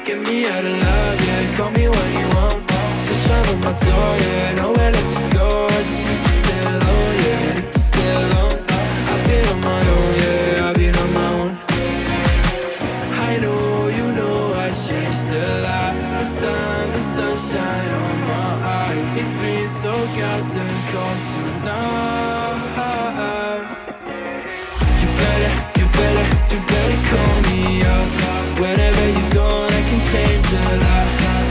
Get me out of love, yeah, call me when you want. Still shine on my door, yeah, nowhere left to go. I just need to stay alone, yeah, need to stay alone. I've been on my own, yeah, I've been on my own. I know, you know, I changed a lot. The sunshine on my eyes. It's been so goddamn cold tonight. You better call me up. Whenever you're gone, I can change a lot.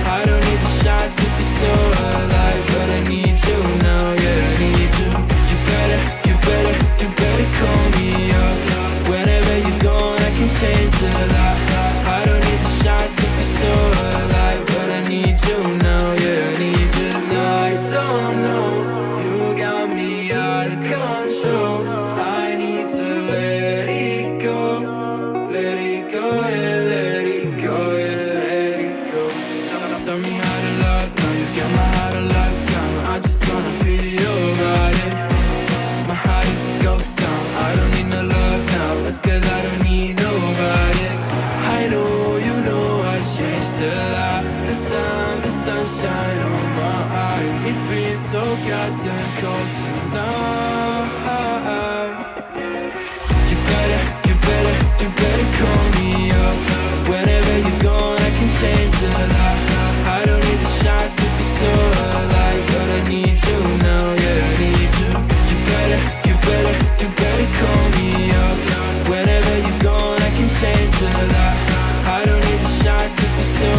I don't need the shots if you're so alive, but I need you now, yeah, I need you. You better call me up. Whenever you're gone, I can change a lot. I don't need the shots if you're so alive, but I need you now, yeah, I need you now. I don't know, you got me out of control. I need to let it go, yeah, let it go, yeah, let it go. Tell me how to love, now you got my heart a lockdown. I just wanna feel your body. My heart is a ghost town. I don't need no love now, that's cause I don't need nobody. I know, you know, I changed a lot. The sunshine on my eyes. It's been so goddamn cold tonight. You better call me up. Whenever you're gone, I can change a lot. I don't need the shots if you're so alive, but I need you now, yeah, I need you. You better call me up. Whenever you're gone, I can change a lot. I don't need the shots if you're so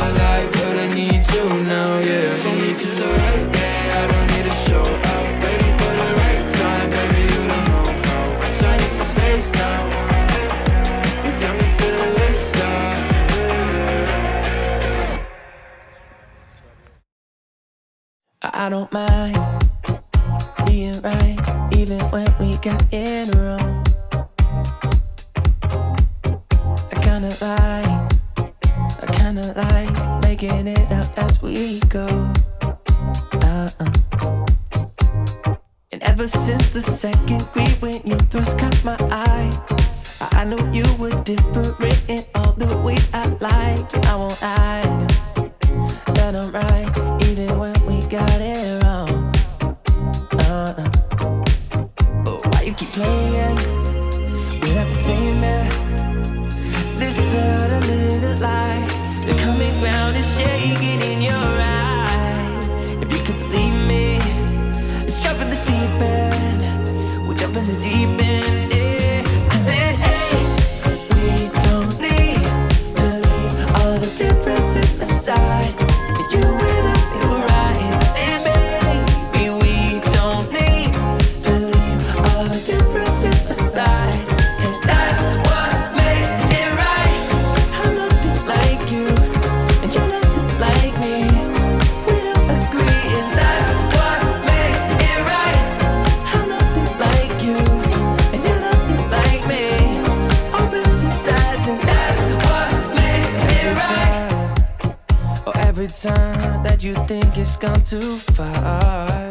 alive, but I need you now, yeah, I need you. So right, yeah, I don't need to show up. Waiting for the right time, baby, you don't know how much I need some space now. You got me feeling less up. I don't mind being right, even when we got it wrong. I kinda like making it up as we go. And ever since the second grade when you first caught my eye, I knew you were different in all the ways I like. And I won't hide that I'm right, even when we got it wrong. But why you keep playing? We're not the same man. This subtle little light, the coming ground is shaking in your eye. If you could believe me, let's jump in the deep end. We'll jump in the deep end, yeah. I said, hey, we don't need to leave all the differences aside. You and I feel right. I said, baby, we don't need to leave all the differences aside, cause that's what makes it right. I'm nothing like you, and you're nothing like me. We don't agree, and that's what makes it right. I'm nothing like you, and you're nothing like me. Opposite sides, and that's what makes it right. Oh, every time that you think it's gone too far,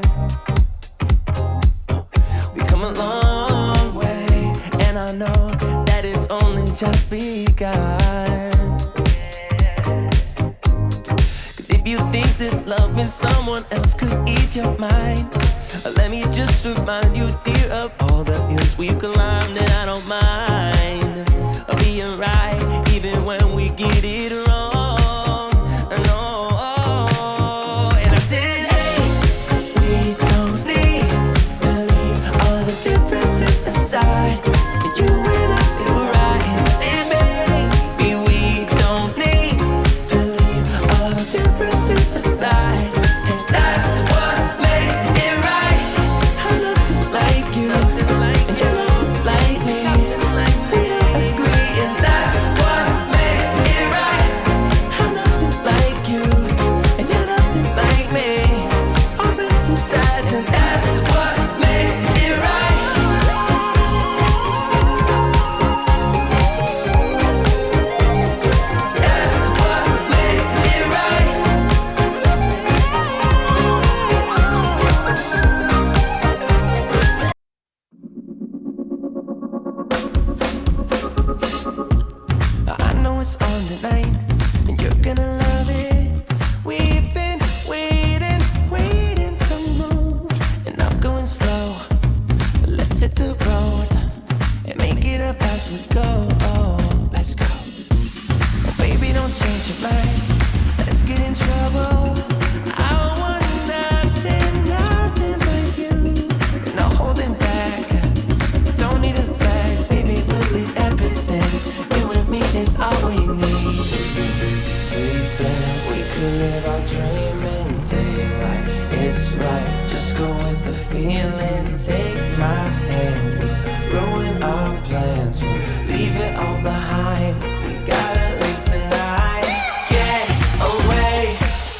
we come a long way, and I know that it's only just begun. Cause if you think that loving someone else could ease your mind, let me just remind you, dear, of all the hills we've climbed. And I don't mind being right, even when we get it wrong. No, and I said, hey, we don't need to leave all the differences aside. You and I feel right. I said, baby, we don't need to leave all the differences aside, cause that's what makes it right. I'm nothing like you, and you're nothing like me. We don't agree, and that's what makes it right. I'm nothing like you, and you're nothing like me. Opposite sides, and that's what makes it right. That's what makes it right. I know it's on tonight, and you're You're gonna love it. We've been waiting to move, and I'm going slow. Let's hit the road and make it up as we go. Let's go. Oh, baby, don't change your mind. Let's get in trouble. I want nothing but you. No holding back. Don't need a bag, baby. We'll leave everything. You and me is all we need. Sleeping, we could live our dream and take like it's right. Just go with the feeling. Take my hand. We'll ruin our plans. We'll leave it all behind. We gotta leave tonight. Get away.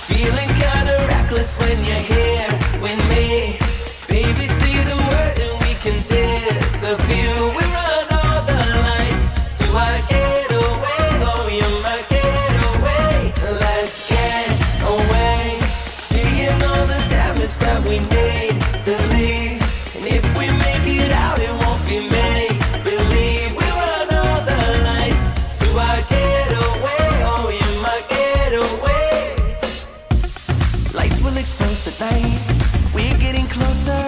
Feeling kinda reckless when you're here with me. Baby, see the word and we can disappear. We run all the lights to our getaway. Oh, you're my getaway. Let's get away. Seeing all the damage that we need to leave. And if we make it out, it won't be made believe. We run all the lights to our getaway. Oh, you're my getaway. Lights will expose the night. We're getting closer.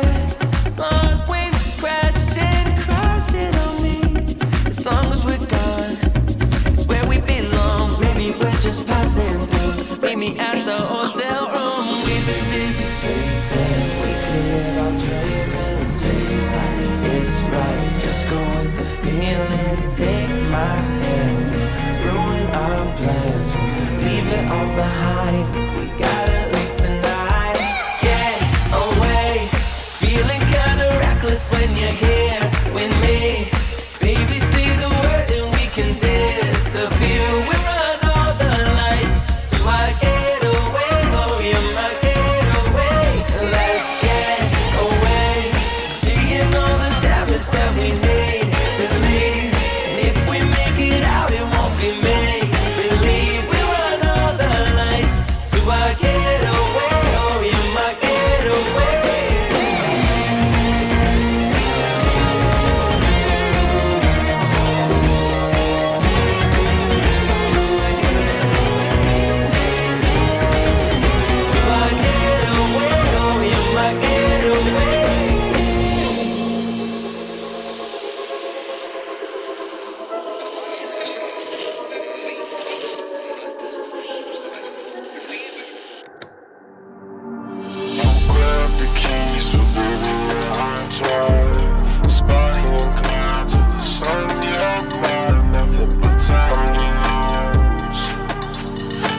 Blood waves crashing on me. As long as we're gone, it's where we belong. Maybe we're just passing through. Meet me at the hotel room. We've been busy sleeping. We could live our dream and days like it's right. Just go with the feeling. Take my hand. Ruin our plans. Leave it all behind. We gotta leave tonight. Get away. Feeling kinda reckless when you're here with me. Baby, see the word and we can disappear. We run all the lights to our getaway. Oh, you're my getaway. Let's get away. Seeing all the damage that we need to leave. And if we make it out, it won't be made believe. We run all the lights to our getaway. Oh, you're my getaway. Grab the keys, but baby, I'm tired. Spotting and cloud to the sun, yeah, man, nothing but time to lose.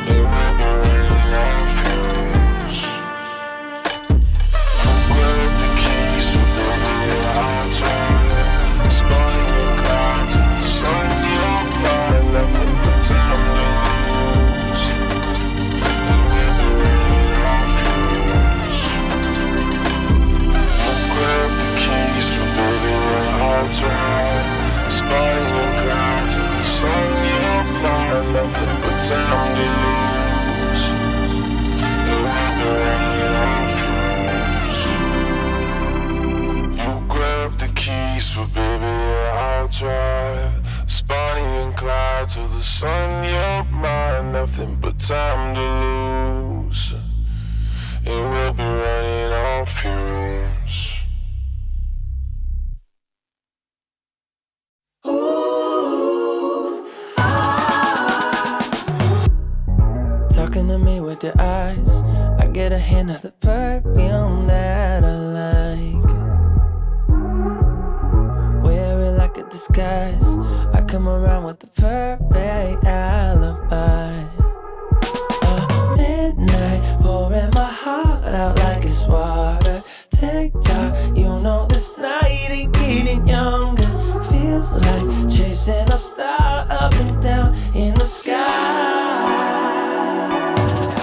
And we'll be running out of fumes. Grab the keys, but baby, I'm tired. Spotting and cloud to the sun, yeah, man, nothing but time to lose. And we'll be running out of fumes. Grab the keys, but baby, I'll drive. Spotting and cloud to the sun, you're mine. Nothing but time to lose. And we'll be running out of fumes. You grab the keys, but baby, I'll drive. Spotting and cloud to the sun, you're mine. Nothing but time to lose. And we'll be running on fumes. Talking to me with your eyes, I get a hint of the perfume that I like. Wear it like a disguise. I come around with the perfect alibi. Midnight, pouring my heart out like it's water. TikTok, you know this night ain't getting younger. Feels like chasing a star up and down in the sky.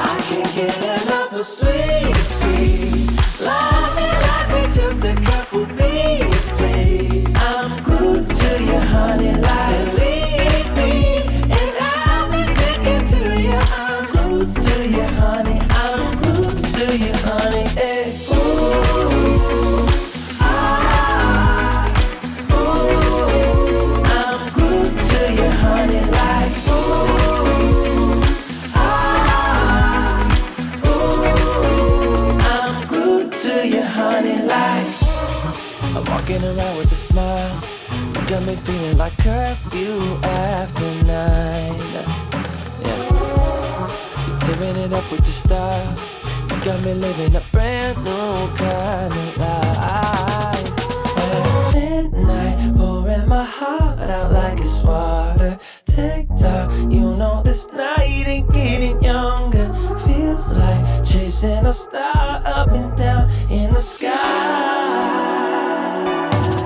I can't get enough of sweet, sweet love me like we just a couple bees, please. I'm glued to you, honey, like leave me, and I'll be sticking to you. I'm glued to you, honey. I'm glued to you, honey. Hey, ooh, ah, ooh, I'm glued to you, got me feeling like curfew after 9. Yeah, you're tearing it up with the style. You got me living a brand new kind of life. At midnight, pouring my heart out like it's water. TikTok, you know this night ain't getting younger. Feels like chasing a star up and down in the sky.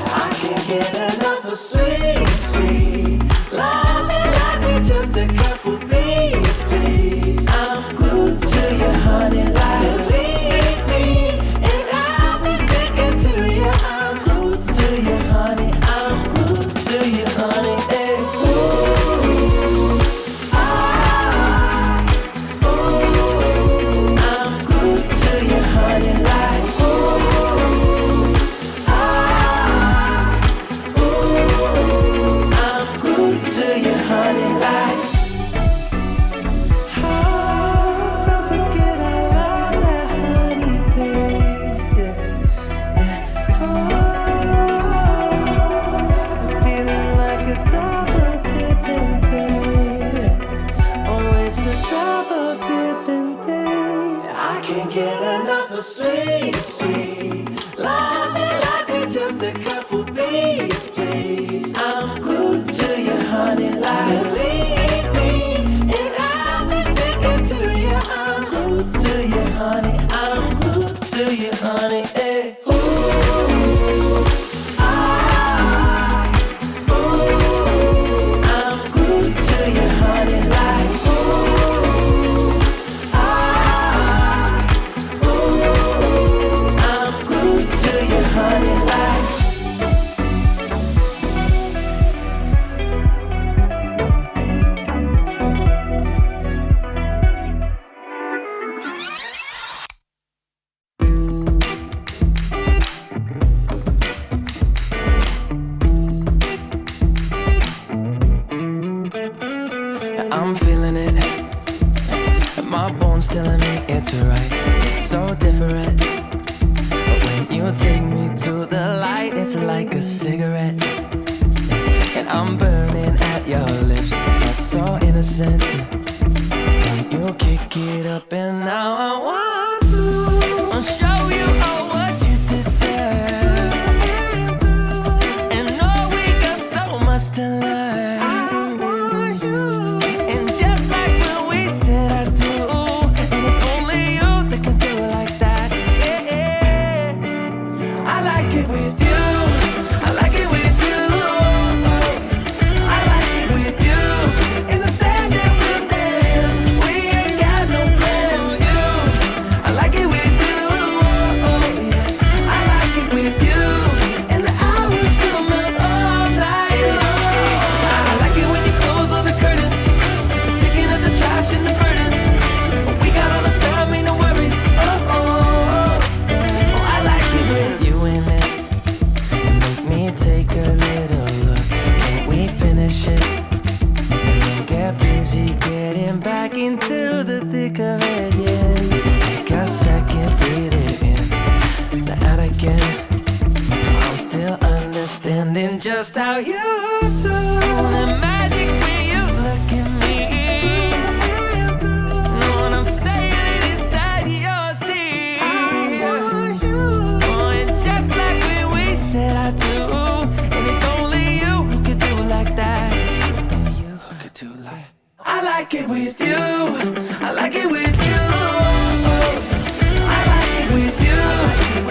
I can't get enough of sweet, sweet loving like we're just a couple bees, please. I'm glued to you, honey, like believe me, and I'll be sticking to you. I'm glued to you, honey. I'm glued to you, honey. Hey, ooh, I'm glued to you, honey, like I'm glued to you, honey, like. Don't forget I love that honey taste. Yeah. I'm feeling like a double dipping day. Oh, it's a double dipping day. I can't get enough of sweet, sweet loving like we're just a couple bees, please. I'm glued to you, honey, like believe me, and I'll be sticking to you. I'm glued to you, honey. I'm glued to you, honey. Hey, ooh, I'm glued to you, honey, like I'm glued to you, honey, like. I'm feeling it, and my bones telling me it's right. It's so different, but when you take me to the light, it's like a cigarette, and I'm burning at your lips. That's so innocent. Then you kick it up, and now I want to show you all what you deserve, and know we got so much to learn. Into the thick of it, yeah. Take a second, breathe it in, now out again. I'm still understanding just how you do the magic when you look at me. Know what I'm saying? It inside your seat. Oh, and just like when we said I do, and it's only you who could do it like that. It's only you who could do like. I like it with you. I like it with you. I like it with you.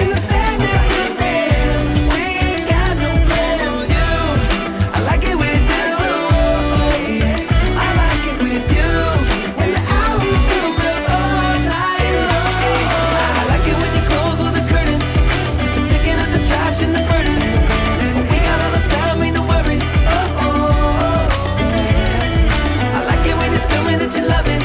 In the sand that we dance, we ain't got no plans. You, I like it with you. Yeah. I like it with you. And the hours will melt all night long. I like it when you close all the curtains, you're taking out the trash and the burdens. We got all the time, ain't no worries. Oh, oh, oh. I like it when you tell me that you love it.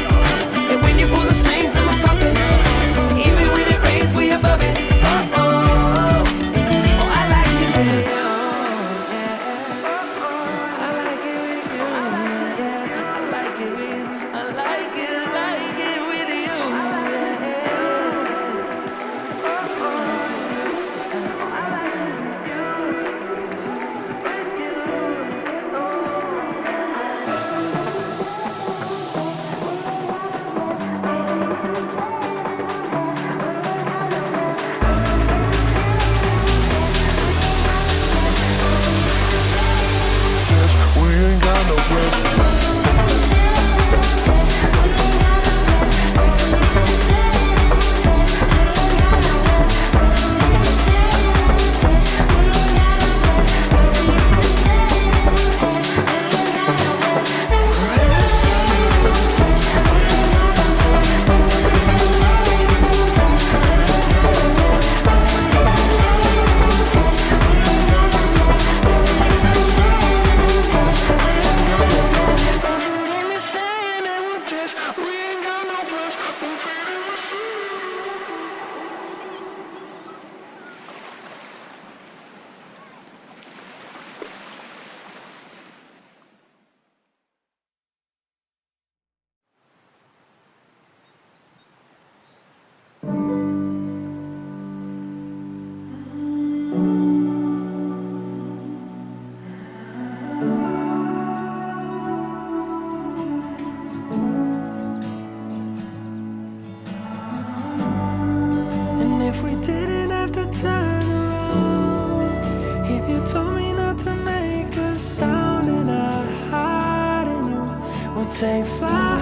Take flight.